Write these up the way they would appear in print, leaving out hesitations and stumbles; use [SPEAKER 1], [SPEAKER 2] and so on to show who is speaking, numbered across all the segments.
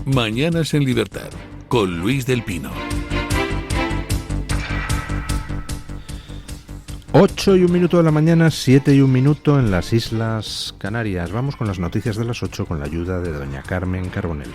[SPEAKER 1] Mañanas en Libertad, con Luis del Pino.
[SPEAKER 2] 8:01 de la mañana, 7:01 en las Islas Canarias. Vamos con las noticias de las 8 con la ayuda de doña Carmen Carbonell.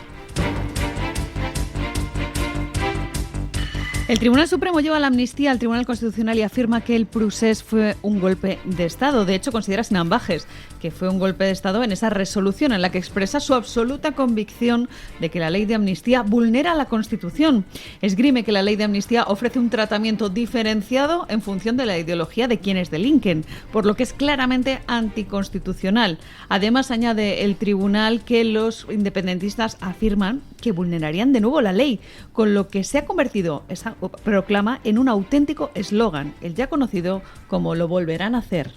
[SPEAKER 3] El Tribunal Supremo lleva la amnistía al Tribunal Constitucional y afirma que el procés fue un golpe de Estado. De hecho, considera sin ambages que fue un golpe de Estado en esa resolución en la que expresa su absoluta convicción de que la ley de amnistía vulnera la Constitución. Esgrime que la ley de amnistía ofrece un tratamiento diferenciado en función de la ideología de quienes delinquen, por lo que es claramente anticonstitucional. Además, añade el tribunal que los independentistas afirman que vulnerarían de nuevo la ley, con lo que se ha convertido esa proclama en un auténtico eslogan, el ya conocido como "lo volverán a hacer".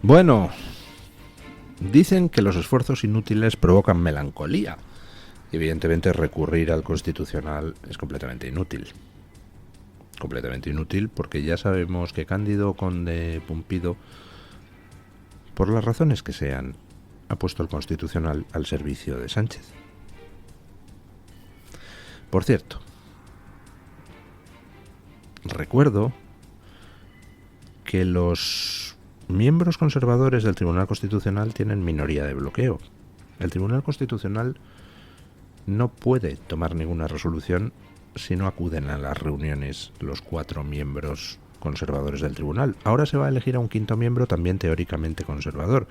[SPEAKER 2] Bueno, dicen que los esfuerzos inútiles provocan melancolía. Evidentemente, recurrir al Constitucional es completamente inútil. Completamente inútil porque ya sabemos que Cándido Conde Pumpido, por las razones que sean, ha puesto el Constitucional al servicio de Sánchez. Por cierto, recuerdo que los miembros conservadores del Tribunal Constitucional tienen minoría de bloqueo. El Tribunal Constitucional no puede tomar ninguna resolución si no acuden a las reuniones los 4 miembros conservadores del tribunal. Ahora se va a elegir a un 5º miembro también teóricamente conservador.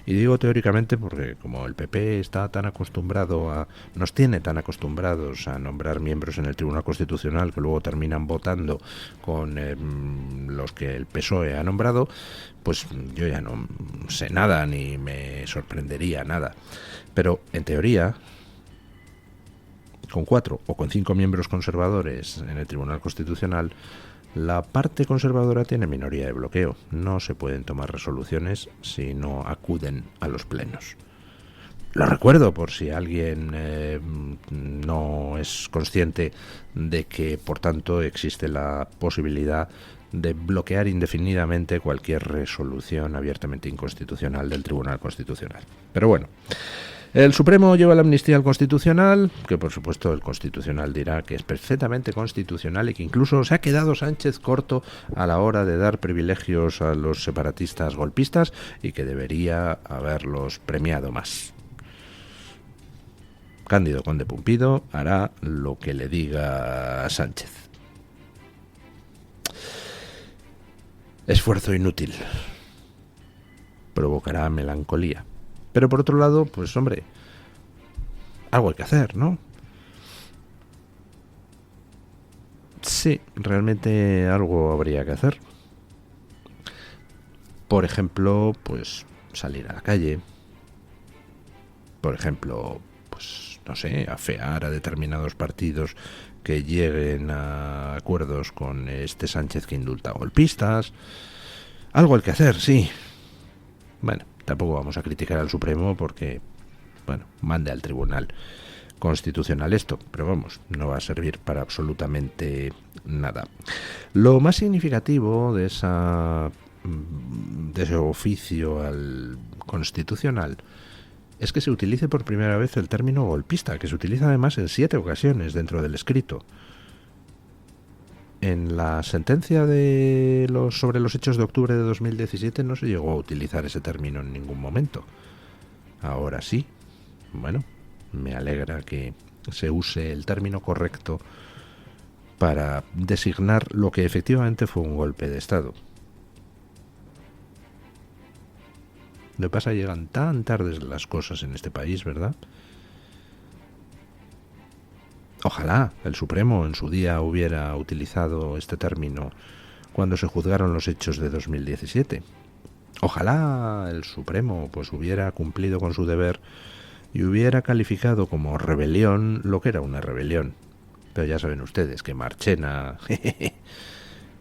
[SPEAKER 2] Y digo teóricamente porque como el PP está tan acostumbrado nos tiene tan acostumbrados a nombrar miembros en el Tribunal Constitucional que luego terminan votando con los que el PSOE ha nombrado, pues yo ya no sé nada ni me sorprendería nada. Pero en teoría, con 4 o con 5 miembros conservadores en el Tribunal Constitucional, la parte conservadora tiene minoría de bloqueo. No se pueden tomar resoluciones si no acuden a los plenos. Lo recuerdo por si alguien no es consciente de que, por tanto, existe la posibilidad de bloquear indefinidamente cualquier resolución abiertamente inconstitucional del Tribunal Constitucional. Pero bueno, el Supremo lleva la amnistía al Constitucional, que por supuesto el Constitucional dirá que es perfectamente constitucional y que incluso se ha quedado Sánchez corto a la hora de dar privilegios a los separatistas golpistas y que debería haberlos premiado más. Cándido Conde Pumpido hará lo que le diga Sánchez. Esfuerzo inútil. Provocará melancolía. Pero por otro lado, pues hombre, algo hay que hacer, ¿no? Sí, realmente algo habría que hacer. Por ejemplo, pues salir a la calle. Por ejemplo, pues no sé, afear a determinados partidos que lleguen a acuerdos con este Sánchez que indulta a golpistas. Algo hay que hacer, sí. Bueno, tampoco vamos a criticar al Supremo porque, bueno, mande al Tribunal Constitucional esto, pero vamos, no va a servir para absolutamente nada. Lo más significativo de ese oficio al Constitucional es que se utilice por primera vez el término golpista, que se utiliza además en 7 ocasiones dentro del escrito. En la sentencia sobre los hechos de octubre de 2017 no se llegó a utilizar ese término en ningún momento. Ahora sí. Bueno, me alegra que se use el término correcto para designar lo que efectivamente fue un golpe de Estado. Lo que pasa, llegan tan tardes las cosas en este país, ¿verdad? Ojalá el Supremo en su día hubiera utilizado este término cuando se juzgaron los hechos de 2017. Ojalá el Supremo pues hubiera cumplido con su deber y hubiera calificado como rebelión lo que era una rebelión. Pero ya saben ustedes que Marchena,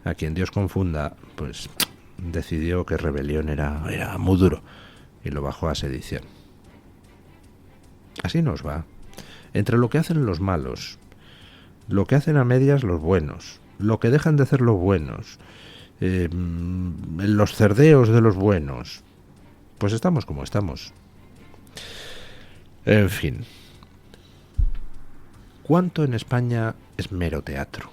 [SPEAKER 2] a quien Dios confunda, pues decidió que rebelión era muy duro y lo bajó a sedición. Así nos va. Entre lo que hacen los malos, lo que hacen a medias los buenos, lo que dejan de hacer los buenos, los cerdeos de los buenos, pues estamos como estamos. En fin, ¿cuánto en España es mero teatro?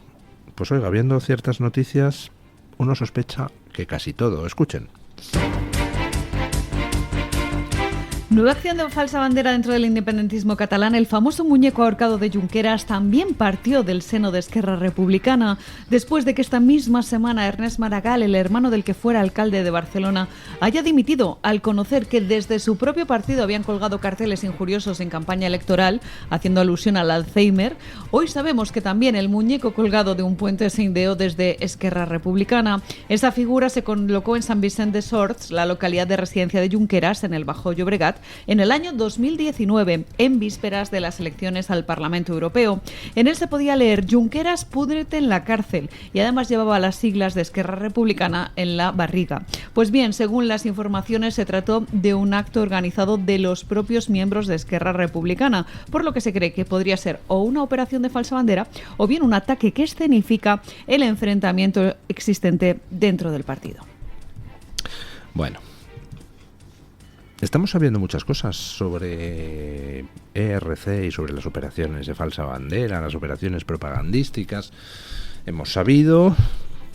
[SPEAKER 2] Pues oiga, viendo ciertas noticias, uno sospecha que casi todo. Escuchen.
[SPEAKER 3] Nueva acción de falsa bandera dentro del independentismo catalán. El famoso muñeco ahorcado de Junqueras también partió del seno de Esquerra Republicana, después de que esta misma semana Ernest Maragall, el hermano del que fuera alcalde de Barcelona, haya dimitido al conocer que desde su propio partido habían colgado carteles injuriosos en campaña electoral, haciendo alusión al Alzheimer. Hoy sabemos que también el muñeco colgado de un puente se ideó desde Esquerra Republicana. Esa figura se colocó en Sant Vicent de Sorts, la localidad de residencia de Junqueras, en el Bajo Llobregat, en el año 2019, en vísperas de las elecciones al Parlamento Europeo. En él se podía leer: Junqueras, púdrete en la cárcel, y además llevaba las siglas de Esquerra Republicana en la barriga. Pues bien, según las informaciones, se trató de un acto organizado de los propios miembros de Esquerra Republicana, por lo que se cree que podría ser o una operación de falsa bandera o bien un ataque que escenifica el enfrentamiento existente dentro del partido.
[SPEAKER 2] Bueno, estamos sabiendo muchas cosas sobre ERC y sobre las operaciones de falsa bandera, las operaciones propagandísticas. Hemos sabido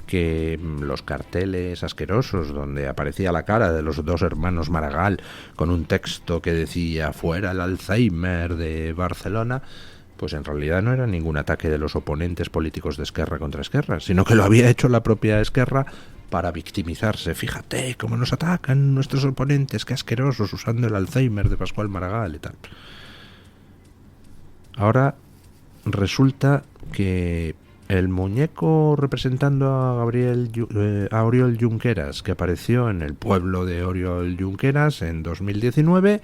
[SPEAKER 2] que los carteles asquerosos donde aparecía la cara de los dos hermanos Maragall con un texto que decía "fuera el Alzheimer de Barcelona", pues en realidad no era ningún ataque de los oponentes políticos de Esquerra contra Esquerra, sino que lo había hecho la propia Esquerra para victimizarse. Fíjate cómo nos atacan nuestros oponentes, qué asquerosos, usando el Alzheimer de Pascual Maragall y tal. Ahora resulta que el muñeco representando a Oriol Junqueras, que apareció en el pueblo de Oriol Junqueras en 2019,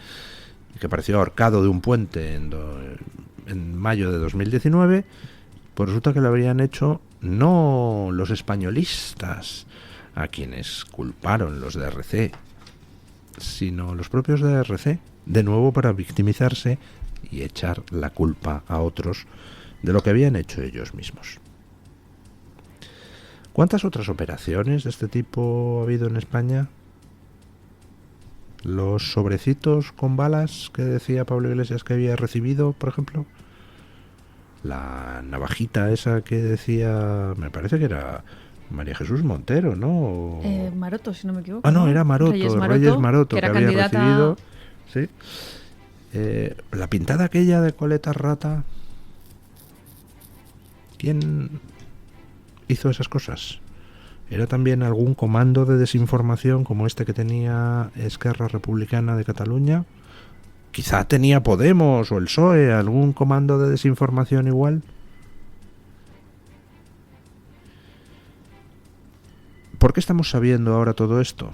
[SPEAKER 2] que apareció ahorcado de un puente en mayo de 2019, pues resulta que lo habrían hecho no los españolistas, a quienes culparon los de ERC, sino los propios de ERC, de nuevo para victimizarse y echar la culpa a otros de lo que habían hecho ellos mismos. ¿Cuántas otras operaciones de este tipo ha habido en España? Los sobrecitos con balas que decía Pablo Iglesias que había recibido, por ejemplo. La navajita esa que decía, me parece que era María Jesús Montero, ¿no?
[SPEAKER 3] Maroto, si no me equivoco.
[SPEAKER 2] Ah, no, era Maroto, Reyes Maroto,
[SPEAKER 3] que
[SPEAKER 2] había
[SPEAKER 3] candidata...
[SPEAKER 2] recibido. Sí. La pintada aquella de Coleta Rata. ¿Quién hizo esas cosas? ¿Era también algún comando de desinformación como este que tenía Esquerra Republicana de Cataluña? Quizá tenía Podemos o el PSOE, algún comando de desinformación igual. ¿Por qué estamos sabiendo ahora todo esto?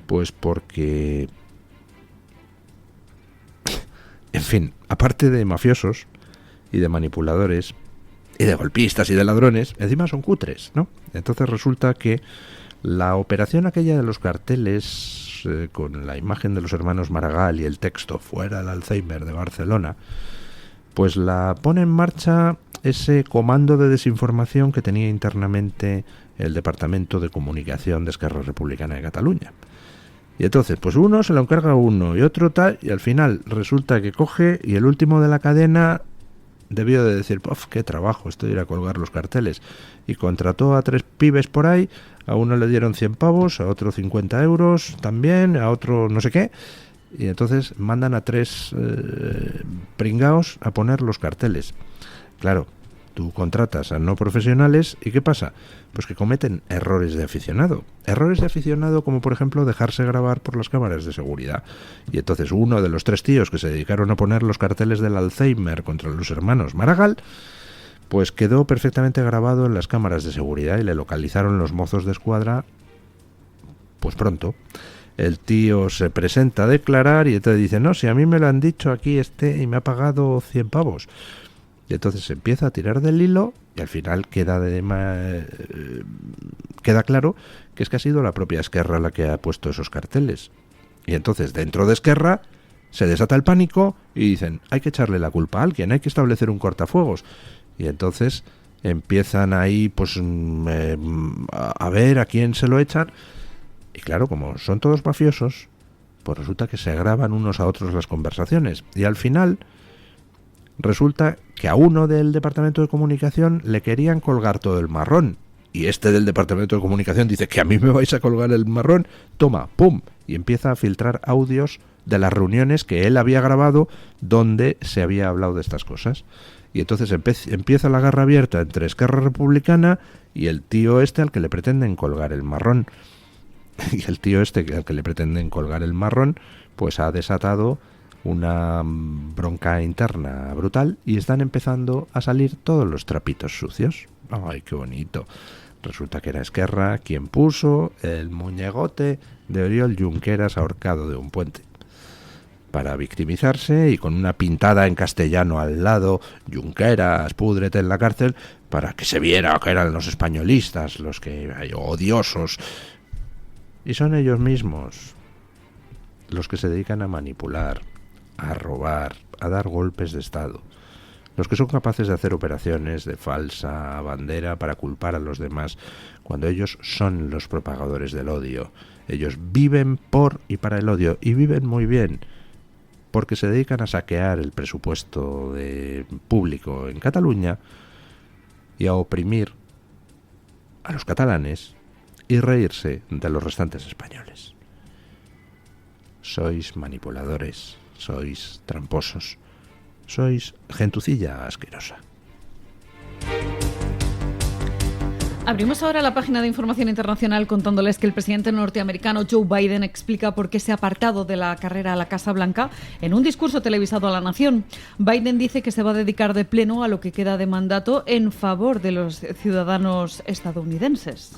[SPEAKER 2] Pues porque, en fin, aparte de mafiosos y de manipuladores y de golpistas y de ladrones, encima son cutres, ¿no? Entonces resulta que la operación aquella de los carteles con la imagen de los hermanos Maragall y el texto "fuera el Alzheimer de Barcelona", pues la pone en marcha ese comando de desinformación que tenía internamente el Departamento de Comunicación de Esquerra Republicana de Cataluña. Y entonces, pues uno se lo encarga uno y otro tal, y al final resulta que coge y el último de la cadena debió de decir: ¡puf, qué trabajo esto de ir a colgar los carteles! Y contrató a 3 pibes por ahí, a uno le dieron 100 pavos, a otro 50 euros también, a otro no sé qué, y entonces mandan a 3 pringaos a poner los carteles. Claro, tú contratas a no profesionales y ¿qué pasa? Pues que cometen errores de aficionado. Errores de aficionado como, por ejemplo, dejarse grabar por las cámaras de seguridad. Y entonces uno de los 3 tíos que se dedicaron a poner los carteles del Alzheimer contra los hermanos Maragall, pues quedó perfectamente grabado en las cámaras de seguridad y le localizaron los mozos de escuadra pues pronto. El tío se presenta a declarar y entonces dice: no, si a mí me lo han dicho aquí y me ha pagado 100 pavos. Y entonces se empieza a tirar del hilo y al final queda claro que es que ha sido la propia Esquerra la que ha puesto esos carteles. Y entonces dentro de Esquerra se desata el pánico y dicen: hay que echarle la culpa a alguien, hay que establecer un cortafuegos. Y entonces empiezan ahí pues a ver a quién se lo echan. Y claro, como son todos mafiosos, pues resulta que se graban unos a otros las conversaciones. Y al final Resulta que a uno del departamento de comunicación le querían colgar todo el marrón. Y este del departamento de comunicación dice que a mí me vais a colgar el marrón. Toma, pum. Y empieza a filtrar audios de las reuniones que él había grabado donde se había hablado de estas cosas. Y entonces empieza la guerra abierta entre Esquerra Republicana y el tío este al que le pretenden colgar el marrón. Y el tío este al que le pretenden colgar el marrón, pues ha desatado una bronca interna brutal y están empezando a salir todos los trapitos sucios. ¡Ay, qué bonito! Resulta que era Esquerra quien puso el muñegote de Oriol Junqueras ahorcado de un puente para victimizarse, y con una pintada en castellano al lado, Junqueras, púdrete en la cárcel, para que se viera que eran los españolistas los que odiosos. Y son ellos mismos los que se dedican a manipular, a robar, a dar golpes de Estado. Los que son capaces de hacer operaciones de falsa bandera para culpar a los demás, cuando ellos son los propagadores del odio. Ellos viven por y para el odio, y viven muy bien, porque se dedican a saquear el presupuesto público en Cataluña y a oprimir a los catalanes y reírse de los restantes españoles. Sois manipuladores, sois tramposos, sois gentucilla asquerosa.
[SPEAKER 3] Abrimos ahora la página de información internacional contándoles que el presidente norteamericano Joe Biden explica por qué se ha apartado de la carrera a la Casa Blanca en un discurso televisado a la nación. Biden dice que se va a dedicar de pleno a lo que queda de mandato en favor de los ciudadanos estadounidenses.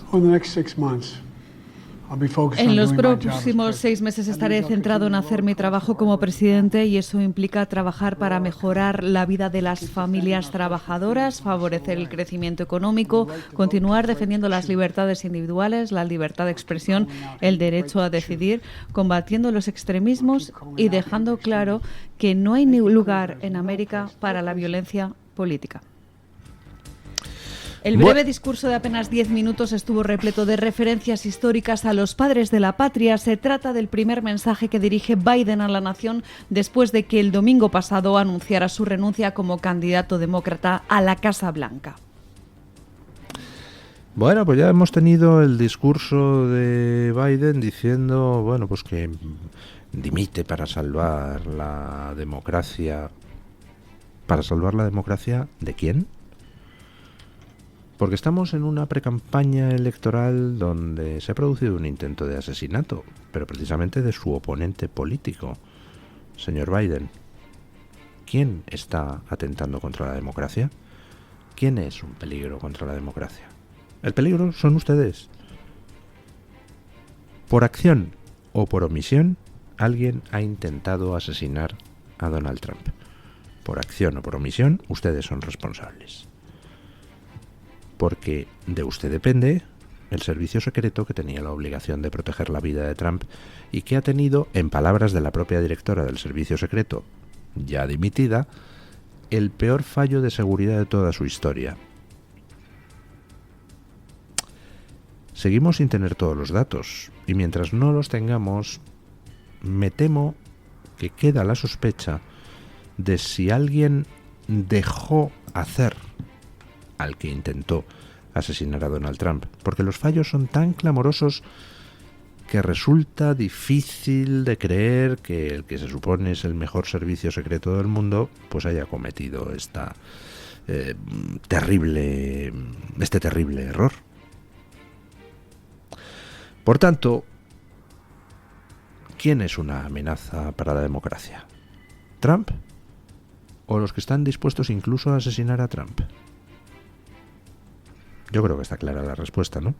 [SPEAKER 3] En los próximos 6 meses estaré centrado en hacer mi trabajo como presidente, y eso implica trabajar para mejorar la vida de las familias trabajadoras, favorecer el crecimiento económico, continuar defendiendo las libertades individuales, la libertad de expresión, el derecho a decidir, combatiendo los extremismos y dejando claro que no hay ni lugar en América para la violencia política. El breve discurso de apenas 10 minutos estuvo repleto de referencias históricas a los padres de la patria. Se trata del primer mensaje que dirige Biden a la nación después de que el domingo pasado anunciara su renuncia como candidato demócrata a la Casa Blanca.
[SPEAKER 2] Bueno, pues ya hemos tenido el discurso de Biden diciendo, bueno, pues que dimite para salvar la democracia. ¿Para salvar la democracia de quién? Porque estamos en una precampaña electoral donde se ha producido un intento de asesinato, pero precisamente de su oponente político. Señor Biden, ¿quién está atentando contra la democracia? ¿Quién es un peligro contra la democracia? El peligro son ustedes. Por acción o por omisión, alguien ha intentado asesinar a Donald Trump. Por acción o por omisión, ustedes son responsables. Porque de usted depende el servicio secreto que tenía la obligación de proteger la vida de Trump y que ha tenido, en palabras de la propia directora del servicio secreto, ya dimitida, el peor fallo de seguridad de toda su historia. Seguimos sin tener todos los datos, y mientras no los tengamos, me temo que queda la sospecha de si alguien dejó hacer al que intentó asesinar a Donald Trump, porque los fallos son tan clamorosos que resulta difícil de creer que el que se supone es el mejor servicio secreto del mundo pues haya cometido este terrible error. Por tanto, ¿quién es una amenaza para la democracia? ¿Trump? ¿O los que están dispuestos incluso a asesinar a Trump? Yo creo que está clara la respuesta, ¿no?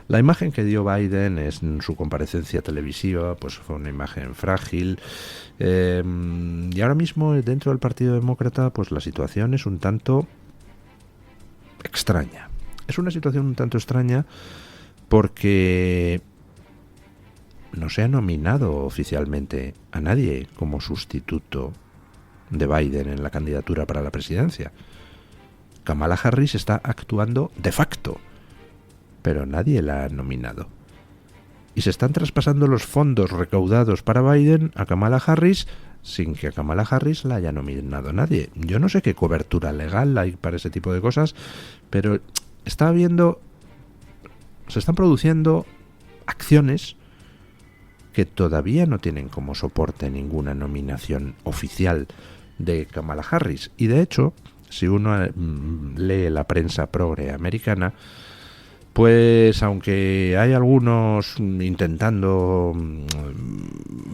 [SPEAKER 2] La imagen que dio Biden en su comparecencia televisiva pues fue una imagen frágil, y ahora mismo dentro del Partido Demócrata pues la situación es un tanto extraña. Es una situación un tanto extraña porque no se ha nominado oficialmente a nadie como sustituto de Biden en la candidatura para la presidencia. Kamala Harris está actuando de facto, pero nadie la ha nominado. y se están traspasando los fondos recaudados para Biden a Kamala Harris sin que a Kamala Harris la haya nominado nadie. Yo no sé qué cobertura legal hay para ese tipo de cosas, pero se están produciendo acciones que todavía no tienen como soporte ninguna nominación oficial de Kamala Harris. Y de hecho, si uno lee la prensa progre americana, pues aunque hay algunos intentando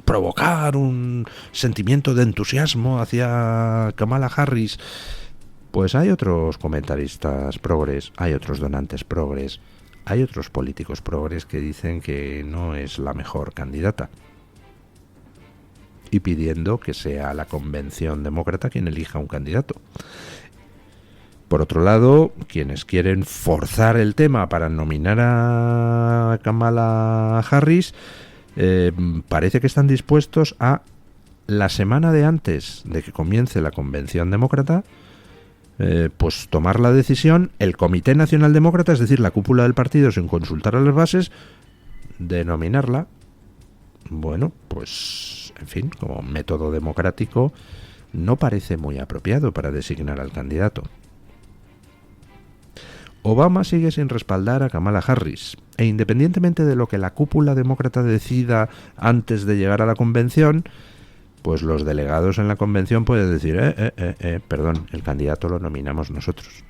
[SPEAKER 2] provocar un sentimiento de entusiasmo hacia Kamala Harris, pues hay otros comentaristas progres, hay otros donantes progres, hay otros políticos progres que dicen que no es la mejor candidata y pidiendo que sea la convención demócrata quien elija un candidato. Por otro lado, quienes quieren forzar el tema para nominar a Kamala Harris, parece que están dispuestos a, la semana de antes de que comience la convención demócrata, pues tomar la decisión, el Comité Nacional Demócrata, es decir, la cúpula del partido, sin consultar a las bases, de nominarla. Bueno, pues, en fin, como método democrático, no parece muy apropiado para designar al candidato. Obama sigue sin respaldar a Kamala Harris, e independientemente de lo que la cúpula demócrata decida antes de llegar a la convención, pues los delegados en la convención pueden decir, perdón, el candidato lo nominamos nosotros.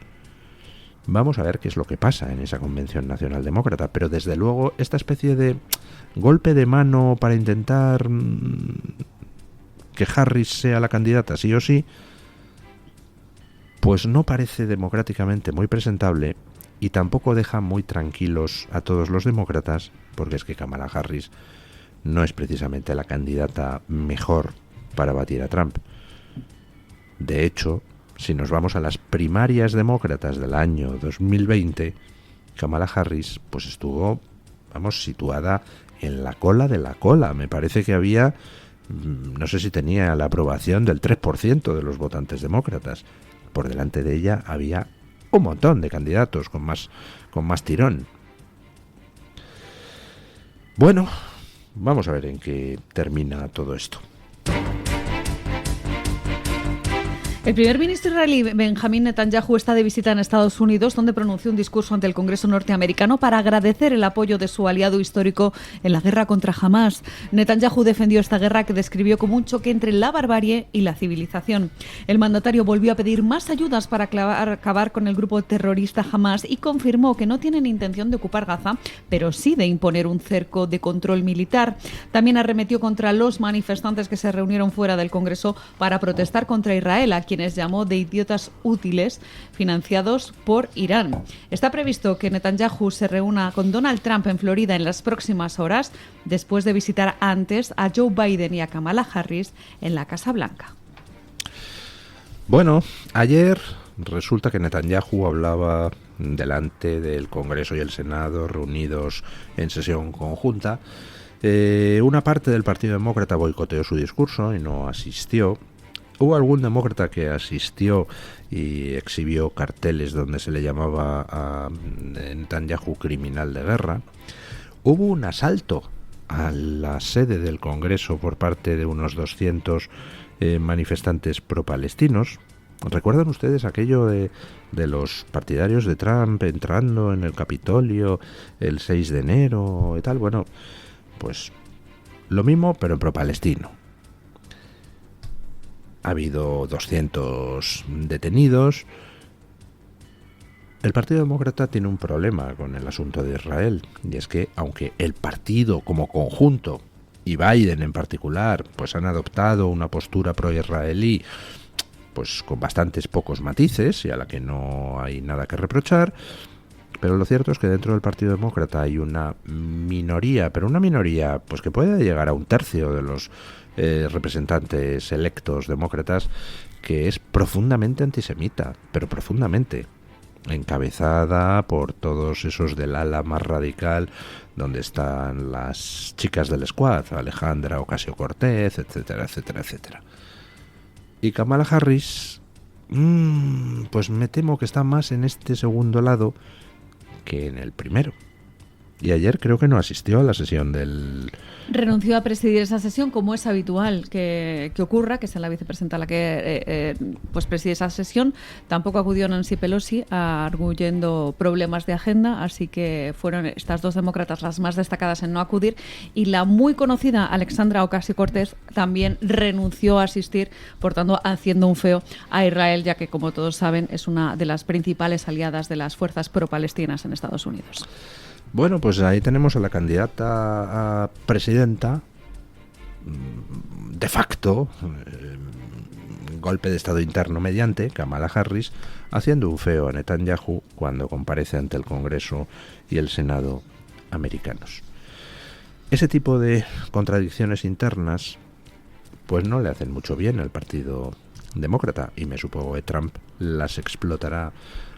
[SPEAKER 2] Vamos a ver qué es lo que pasa en esa convención nacional demócrata, pero desde luego esta especie de golpe de mano para intentar que Harris sea la candidata sí o sí, pues no parece democráticamente muy presentable y tampoco deja muy tranquilos a todos los demócratas, porque es que Kamala Harris no es precisamente la candidata mejor para batir a Trump. De hecho, si nos vamos a las primarias demócratas del año 2020, Kamala Harris pues estuvo, situada en la cola de la cola. Me parece que había, no sé si tenía la aprobación del 3% de los votantes demócratas. Por delante de ella había un montón de candidatos con más tirón. Bueno, vamos a ver en qué termina todo esto.
[SPEAKER 3] El primer ministro israelí Benjamín Netanyahu está de visita en Estados Unidos, donde pronunció un discurso ante el Congreso norteamericano para agradecer el apoyo de su aliado histórico en la guerra contra Hamás. Netanyahu defendió esta guerra que describió como un choque entre la barbarie y la civilización. El mandatario volvió a pedir más ayudas para acabar con el grupo terrorista Hamás y confirmó que no tienen intención de ocupar Gaza, pero sí de imponer un cerco de control militar. También arremetió contra los manifestantes que se reunieron fuera del Congreso para protestar contra Israel, a quienes llamó de idiotas útiles financiados por Irán. Está previsto que Netanyahu se reúna con Donald Trump en Florida en las próximas horas, después de visitar antes a Joe Biden y a Kamala Harris en la Casa Blanca.
[SPEAKER 2] Bueno, ayer resulta que Netanyahu hablaba delante del Congreso y el Senado reunidos en sesión conjunta. Una parte del Partido Demócrata boicoteó su discurso y no asistió. Hubo algún demócrata que asistió y exhibió carteles donde se le llamaba a Netanyahu criminal de guerra. Hubo un asalto a la sede del Congreso por parte de unos 200 manifestantes pro-palestinos. ¿Recuerdan ustedes aquello de los partidarios de Trump entrando en el Capitolio el 6 de enero y tal? Bueno, pues lo mismo, pero en pro-palestino. Ha habido 200 detenidos. El Partido Demócrata tiene un problema con el asunto de Israel, y es que aunque el partido como conjunto y Biden en particular pues han adoptado una postura pro-israelí pues con bastantes pocos matices y a la que no hay nada que reprochar, pero lo cierto es que dentro del Partido Demócrata hay una minoría, pero una minoría pues que puede llegar a un tercio de los representantes electos demócratas, que es profundamente antisemita, pero profundamente, encabezada por todos esos del ala más radical, donde están las chicas del Squad, Alejandra Ocasio-Cortez, etcétera, etcétera, etcétera. Y Kamala Harris, pues me temo que está más en este segundo lado que en el primero. y ayer creo que no asistió a la sesión del...
[SPEAKER 3] Renunció a presidir esa sesión, como es habitual que ocurra, que sea la vicepresidenta la que pues preside esa sesión. Tampoco acudió Nancy Pelosi, arguyendo problemas de agenda, así que fueron estas dos demócratas las más destacadas en no acudir. Y la muy conocida Alexandra Ocasio-Cortez también renunció a asistir, por tanto haciendo un feo a Israel, ya que, como todos saben, es una de las principales aliadas de las fuerzas pro-palestinas en Estados Unidos.
[SPEAKER 2] Bueno, pues ahí tenemos a la candidata a presidenta de facto, golpe de estado interno mediante, Kamala Harris, haciendo un feo a Netanyahu cuando comparece ante el Congreso y el Senado americanos. Ese tipo de contradicciones internas pues no le hacen mucho bien al Partido Demócrata, y me supongo que Trump las explotará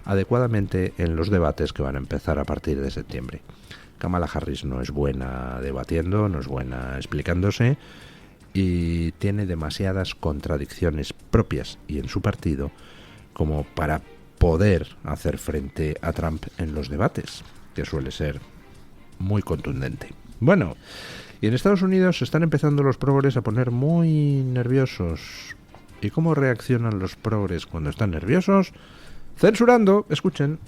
[SPEAKER 2] adecuadamente en los debates que van a empezar a partir de septiembre. Kamala Harris no es buena debatiendo, no es buena explicándose, y tiene demasiadas contradicciones propias y en su partido como para poder hacer frente a Trump en los debates, que suele ser muy contundente. Bueno, y en Estados Unidos se están empezando los progres a poner muy nerviosos. ¿Y cómo reaccionan los progres cuando están nerviosos? Censurando, escuchen.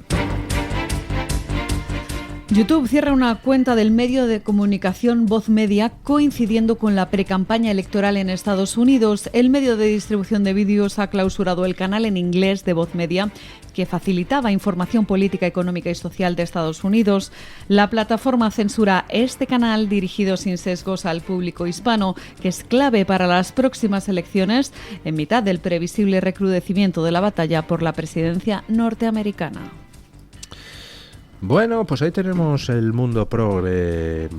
[SPEAKER 3] YouTube cierra una cuenta del medio de comunicación Voz Media coincidiendo con la precampaña electoral en Estados Unidos. El medio de distribución de vídeos ha clausurado el canal en inglés de Voz Media, que facilitaba información política, económica y social de Estados Unidos. La plataforma censura este canal dirigido sin sesgos al público hispano, que es clave para las próximas elecciones en mitad del previsible recrudecimiento de la batalla por la presidencia norteamericana.
[SPEAKER 2] Bueno, pues ahí tenemos el mundo progre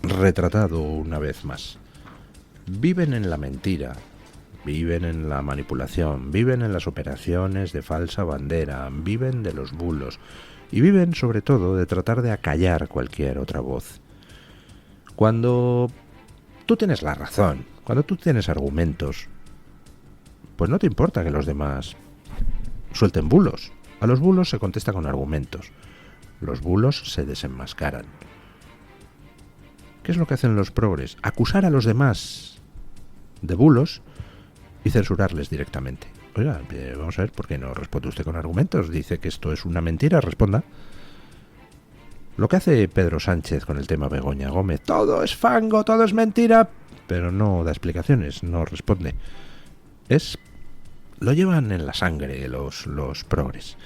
[SPEAKER 2] retratado una vez más. Viven en la mentira, viven en la manipulación, viven en las operaciones de falsa bandera, viven de los bulos y viven sobre todo de tratar de acallar cualquier otra voz. Cuando tú tienes la razón, cuando tú tienes argumentos, pues no te importa que los demás suelten bulos. A los bulos se contesta con argumentos. Los bulos se desenmascaran. ¿Qué es lo que hacen los progres? Acusar a los demás de bulos y censurarles directamente. Oiga, vamos a ver, ¿por qué no responde usted con argumentos? Dice que esto es una mentira, responda. Lo que hace Pedro Sánchez con el tema Begoña Gómez, todo es fango, todo es mentira, pero no da explicaciones, no responde. Lo llevan en la sangre los progres.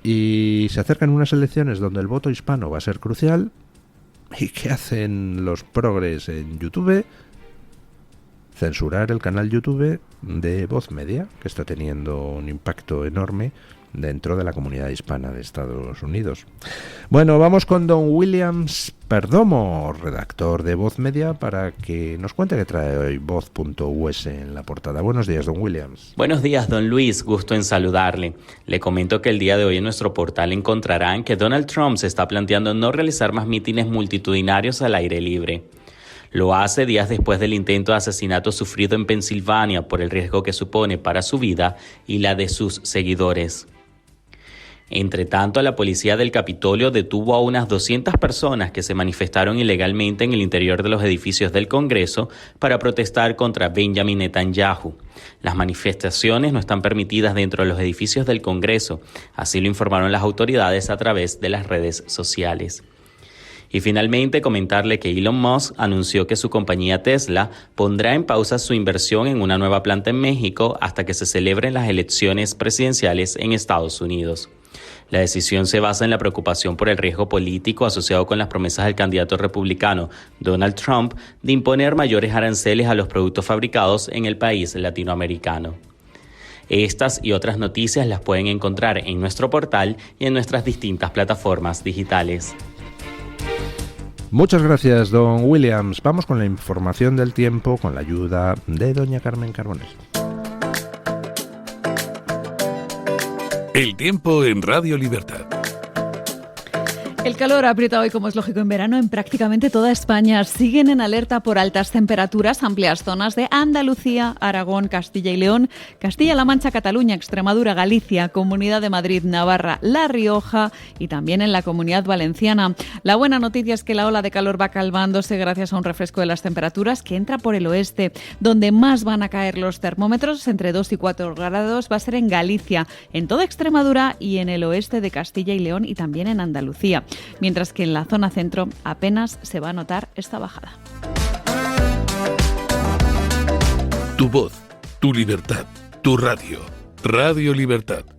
[SPEAKER 2] Y se acercan unas elecciones donde el voto hispano va a ser crucial. ¿Y qué hacen los progres en YouTube? Censurar el canal YouTube de Voz Media, que está teniendo un impacto enorme dentro de la comunidad hispana de Estados Unidos. Bueno, vamos con don Williams Perdomo, redactor de Voz Media, para que nos cuente qué trae hoy Voz.us en la portada. Buenos días, don Williams.
[SPEAKER 4] Buenos días, don Luis. Gusto en saludarle. Le comento que el día de hoy en nuestro portal encontrarán que Donald Trump se está planteando no realizar más mítines multitudinarios al aire libre. Lo hace días después del intento de asesinato sufrido en Pensilvania por el riesgo que supone para su vida y la de sus seguidores. Entre tanto, la policía del Capitolio detuvo a unas 200 personas que se manifestaron ilegalmente en el interior de los edificios del Congreso para protestar contra Benjamin Netanyahu. Las manifestaciones no están permitidas dentro de los edificios del Congreso, así lo informaron las autoridades a través de las redes sociales. Y finalmente comentarle que Elon Musk anunció que su compañía Tesla pondrá en pausa su inversión en una nueva planta en México hasta que se celebren las elecciones presidenciales en Estados Unidos. La decisión se basa en la preocupación por el riesgo político asociado con las promesas del candidato republicano Donald Trump de imponer mayores aranceles a los productos fabricados en el país latinoamericano. Estas y otras noticias las pueden encontrar en nuestro portal y en nuestras distintas plataformas digitales.
[SPEAKER 2] Muchas gracias, don Williams. Vamos con la información del tiempo con la ayuda de doña Carmen Carbonell.
[SPEAKER 1] El tiempo en Radio Libertad.
[SPEAKER 3] El calor aprieta hoy, como es lógico en verano, en prácticamente toda España. Siguen en alerta por altas temperaturas amplias zonas de Andalucía, Aragón, Castilla y León, Castilla-La Mancha, Cataluña, Extremadura, Galicia, Comunidad de Madrid, Navarra, La Rioja y también en la Comunidad Valenciana. La buena noticia es que la ola de calor va calmándose gracias a un refresco de las temperaturas que entra por el oeste. Donde más van a caer los termómetros, entre 2 y 4 grados, va a ser en Galicia, en toda Extremadura y en el oeste de Castilla y León y también en Andalucía. Mientras que en la zona centro apenas se va a notar esta bajada.
[SPEAKER 1] Tu voz, tu libertad, tu radio. Radio Libertad.